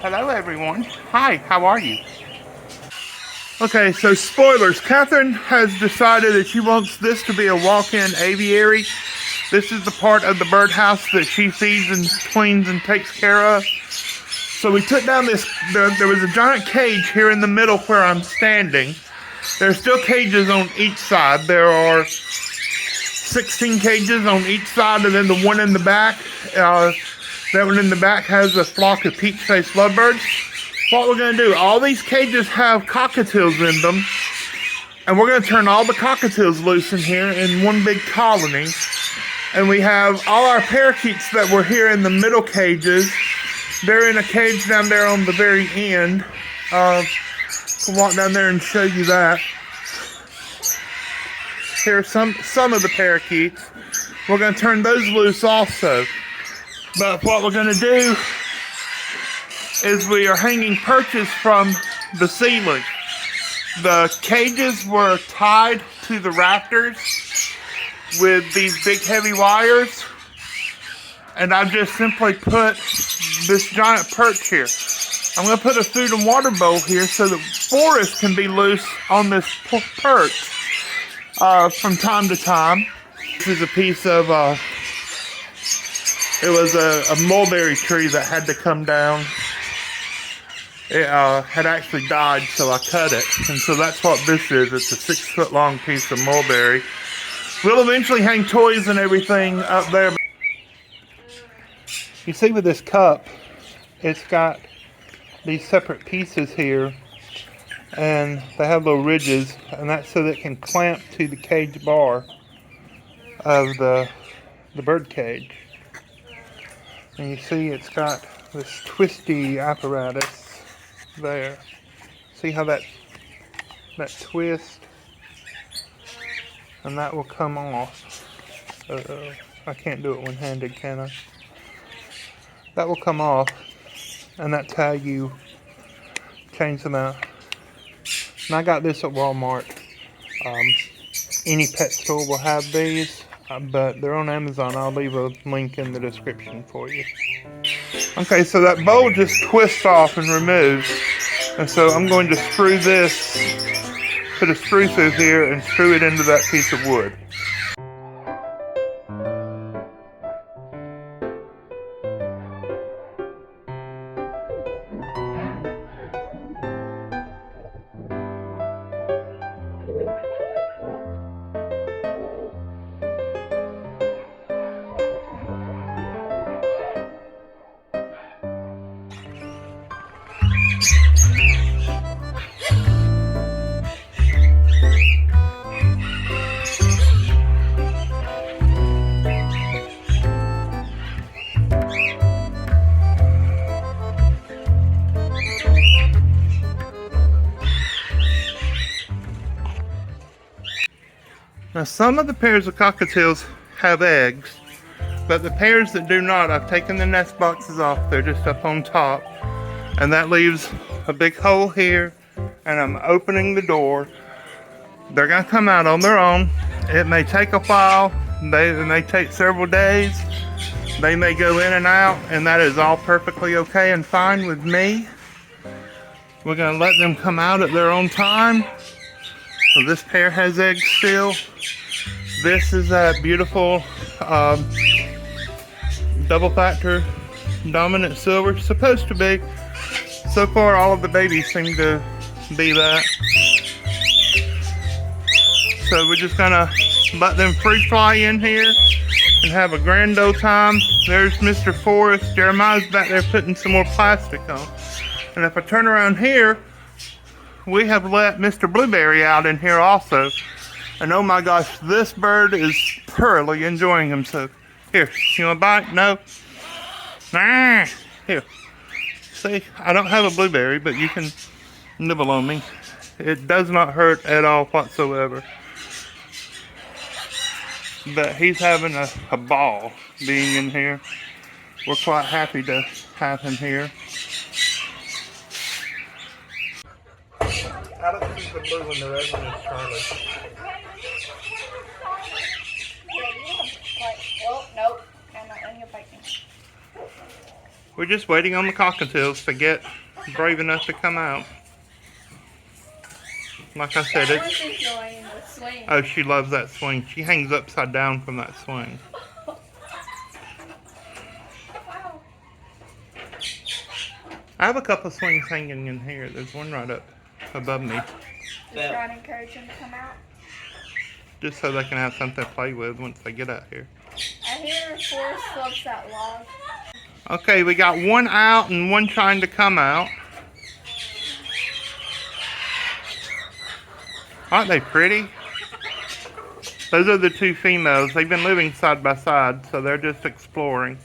Hello everyone. Hi, how are you? Okay, so spoilers. Catherine has decided that she wants this to be a walk-in aviary. This is the part of the birdhouse that she feeds and cleans and takes care of. So we took down this, there was a giant cage here in the middle where I'm standing. There's still cages on each side. There are 16 cages on each side, and then the one in the back. That one in the back has a flock of peach-faced lovebirds. What we're going to do, all these cages have cockatiels in them, and we're going to turn all the cockatiels loose in here in one big colony. And we have all our parakeets that were here in the middle cages. They're in a cage down there on the very end. I'll walk down there and show you that. Here are some of the parakeets. We're going to turn those loose also. But what we're going to do is we are hanging perches from the ceiling. The cages were tied to the rafters with these big heavy wires. And I've just simply put this giant perch here. I'm going to put a food and water bowl here so that Forrest can be loose on this perch from time to time. This is a piece of, it was a mulberry tree that had to come down. It had actually died, so I cut it. And so that's what this is. It's a 6-foot long piece of mulberry. We'll eventually hang toys and everything up there. You see with this cup, it's got these separate pieces here, and they have little ridges, and that's so that it can clamp to the cage bar of the bird cage. And you see it's got this twisty apparatus there. See how that twist, and that will come off. I can't do it one-handed, can I? That will come off, and that's how you change them out. And I got this at Walmart. Any pet store will have these, but they're on Amazon. I'll leave a link in the description for you. Okay, so that bowl just twists off and removes. And so I'm going to screw this, put a screw through here and screw it into that piece of wood. Now some of the pairs of cockatiels have eggs, but the pairs that do not, I've taken the nest boxes off. They're just up on top, and that leaves a big hole here, and I'm opening the door. They're gonna come out on their own. It may take a while. They may take several days. They may go in and out, and that is all perfectly okay and fine with me. We're gonna let them come out at their own time. So this pair has eggs still. This is that beautiful double factor dominant silver. Supposed to be. So far all of the babies seem to be that. So we're just gonna let them free fly in here and have a grand old time. There's Mr. Forrest. Jeremiah's back there putting some more plastic on. And if I turn around here, we have let Mr. Blueberry out in here also. And oh my gosh, this bird is thoroughly enjoying himself. Here, you want a bite? No? Nah. Here. See, I don't have a blueberry, but you can nibble on me. It does not hurt at all whatsoever. But he's having a ball being in here. We're quite happy to have him here. I don't think the blue one, the red one is Charlie. Oh, nope. I'm not letting you bite me. We're just waiting on the cockatiels to get brave enough to come out. Like I said, it's enjoying the swing. Oh, she loves that swing. She hangs upside down from that swing. Wow. I have a couple of swings hanging in here. There's one right up above me. Just trying to encourage them to come out. Just so they can have something to play with once they get out here. I hear Forrest loves that log. Okay, we got one out and one trying to come out. Aren't they pretty? Those are the two females. They've been living side by side, so they're just exploring.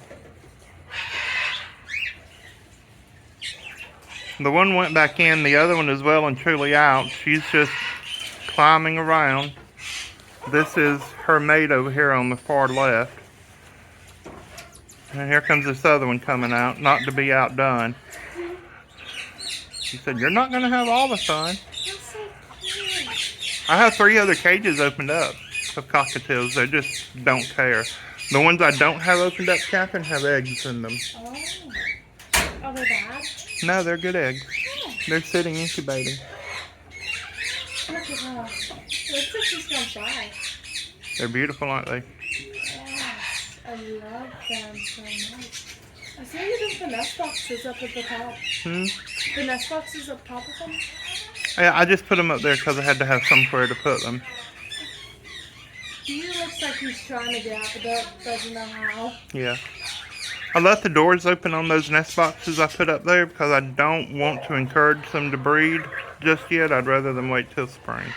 The one went back in, the other one is well and truly out. She's just climbing around. This is her mate over here on the far left. And here comes this other one coming out, not to be outdone. She said, "You're not going to have all the fun." I have 3 other cages opened up of cockatiels. They just don't care. The ones I don't have opened up, Catherine, have eggs in them. Oh. Are they bad? No, they're good eggs. Oh. They're sitting incubating. Look at her. Looks like she's gonna fly. They're beautiful, aren't they? Yes, I love them so much. I see you put the nest boxes up at the top. The nest boxes up top of them? Yeah, I just put them up there because I had to have somewhere to put them. He looks like he's trying to get out, but doesn't know how. Yeah. I left the doors open on those nest boxes I put up there because I don't want to encourage them to breed just yet. I'd rather them wait till spring.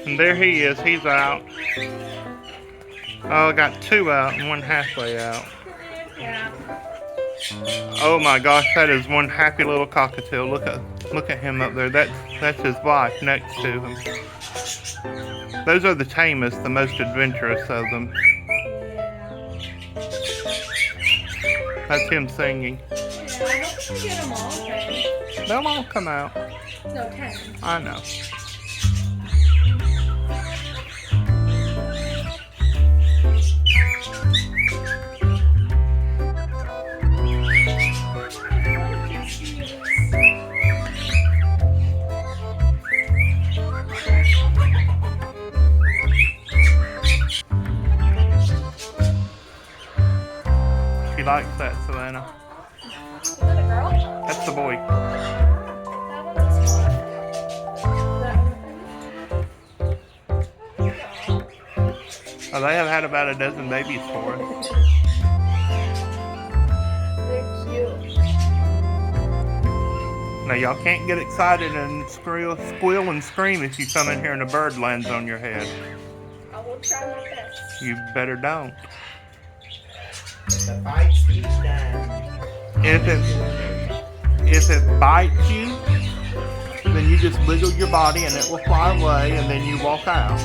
And there he is. He's out. Oh, I got 2 out and 1 halfway out. Yeah. Oh my gosh, that is one happy little cockatiel. Look at him up there. That's his wife next to him. Those are the tamest, the most adventurous of them. That's him singing. Yeah, I hope we get them all, okay? They'll all come out. No, 10. I know. She likes that, Savannah. Is that a girl? That's the boy. That one is Oh, they have had about a dozen babies for us. They're cute. Now y'all can't get excited and squeal and scream if you come in here and a bird lands on your head. I will try my best. You better don't. The bites each time. If it bites you, then you just wiggle your body and it will fly away, and then you walk out.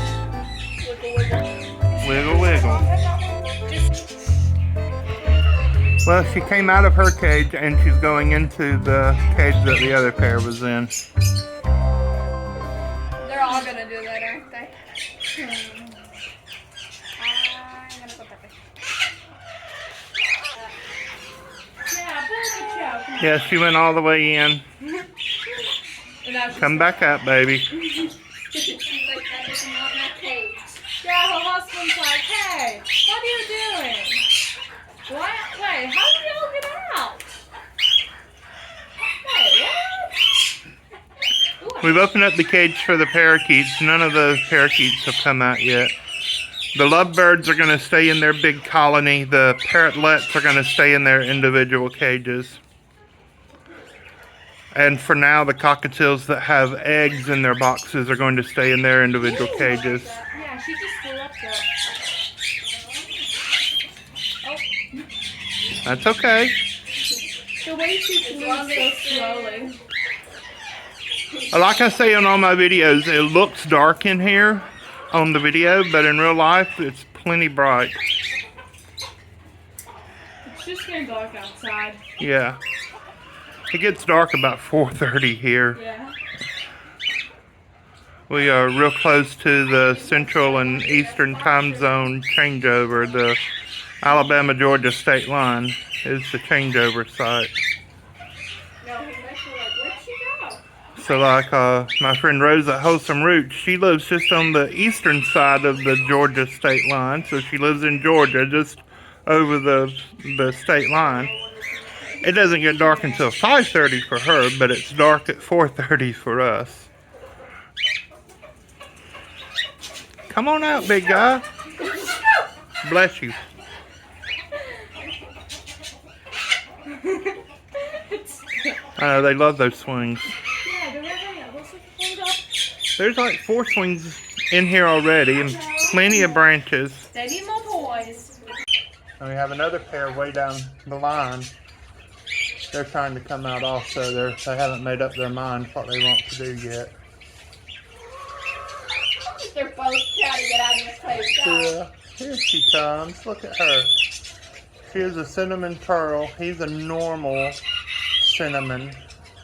Wiggle, wiggle. Wiggle, wiggle. Well, she came out of her cage and she's going into the cage that the other pair was in. They're all gonna do that, aren't they? I'm gonna put that there. Yeah, put the choke. Yeah, she went all the way in. Come back up, baby. Yeah, her husband's like, hey, what are you doing? What? Wait, how did y'all get out? Wait, what? We've opened up the cage for the parakeets. None of those parakeets have come out yet. The lovebirds are going to stay in their big colony. The parrotlets are going to stay in their individual cages. And for now, the cockatiels that have eggs in their boxes are going to stay in their individual cages. Yeah, she just flew up there. Oh. That's okay. The way she moves so slowly. Like I say in all my videos, it looks dark in here on the video, but in real life, it's plenty bright. It's just getting dark outside. Yeah. It gets dark about 4:30 here. Yeah. We are real close to the central and eastern time zone changeover. The Alabama-Georgia state line is the changeover site. No, he must be like, where'd she go? So like my friend Rose at Wholesome Roots, she lives just on the eastern side of the Georgia state line. So she lives in Georgia, just over the state line. It doesn't get dark until 5:30 for her, but it's dark at 4:30 for us. Come on out, big guy. Bless you. I know, they love those swings. Yeah, do we have those swings up? There's like 4 swings in here already and plenty of branches. They need more toys. And we have another pair way down the line. They're trying to come out also. They haven't made up their mind what they want to do yet. They're both trying to get out of this place. Yeah, here she comes. Look at her. She is a cinnamon pearl. He's a normal cinnamon.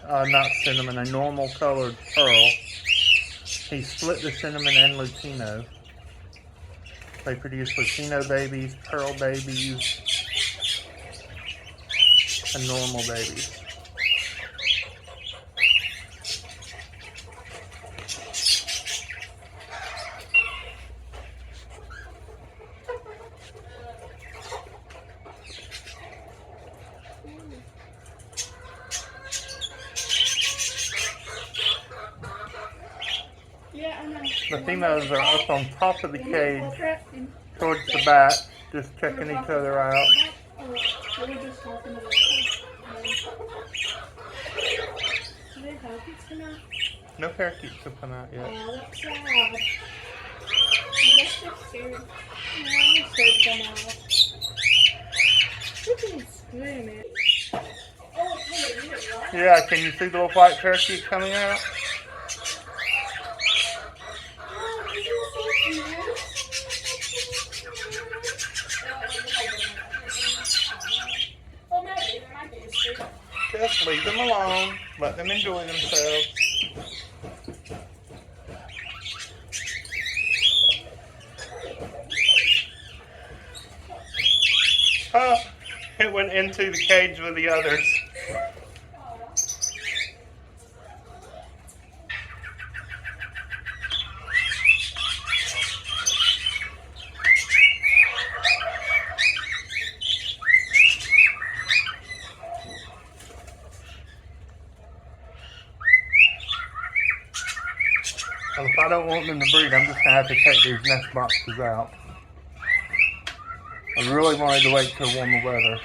Not cinnamon, a normal colored pearl. He split the cinnamon and Latino. They produce Latino babies, pearl babies, and normal babies. Yeah, I know. The females are up on top of the cage towards the back, just checking each other out. Oh, we were just talking about do they parakeets come out? No parakeets have come out yet. Oh, that's sad. I guess they're scared. Yeah, I'm scared to come out. Look at me screaming. Oh, hey, Yeah, can you see the little white parakeet coming out? Just leave them alone. Let them enjoy themselves. Oh, it went into the cage with the others. Well, if I don't want them to breed, I'm just going to have to take these nest boxes out. I really wanted to wait till warmer weather.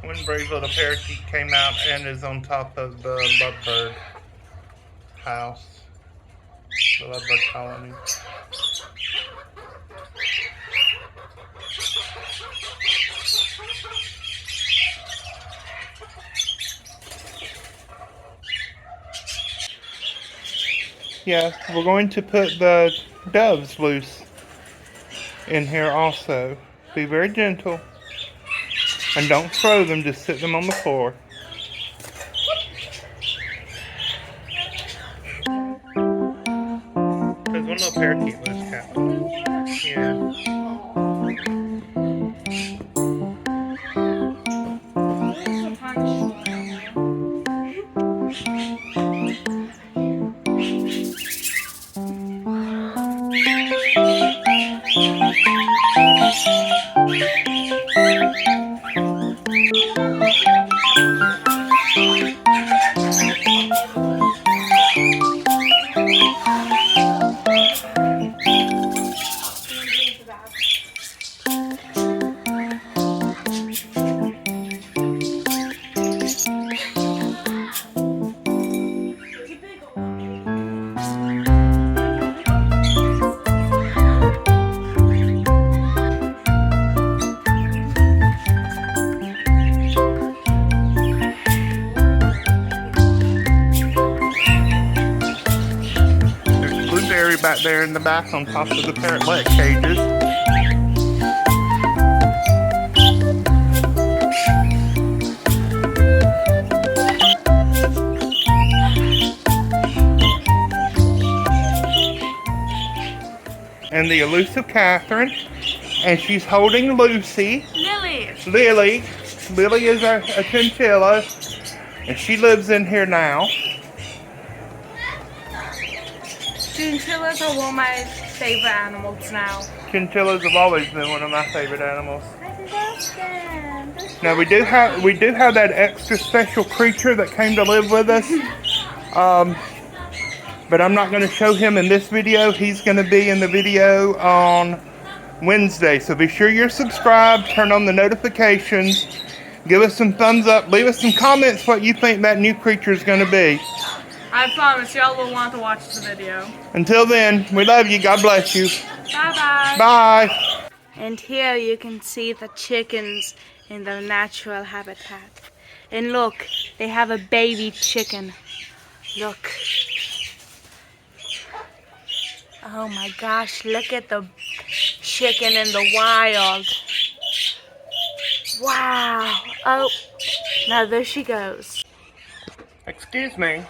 One brave little parakeet came out and is on top of the lovebird house. The lovebird colony. Yeah, we're going to put the doves loose in here also. Be very gentle. And don't throw them, just sit them on the floor. There's one little parakeet loose, Captain. Yeah. there in the back on top of the parrotlet cages. And the elusive Catherine, and she's holding Lucy. Lily is a chinchilla, and she lives in here now. Chinchillas are one of my favorite animals now. Chinchillas have always been one of my favorite animals. I love them. Now we do have that extra special creature that came to live with us. But I'm not going to show him in this video. He's going to be in the video on Wednesday. So be sure you're subscribed, turn on the notifications, give us some thumbs up, leave us some comments what you think that new creature is going to be. I promise y'all will want to watch the video. Until then, we love you. God bless you. Bye-bye. Bye. And here you can see the chickens in their natural habitat. And look, they have a baby chicken. Look. Oh my gosh, look at the chicken in the wild. Wow. Oh, now there she goes. Excuse me,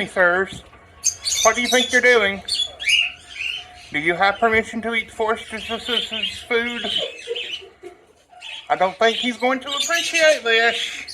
sirs. What do you think you're doing? Do you have permission to eat Forster's food? I don't think he's going to appreciate this.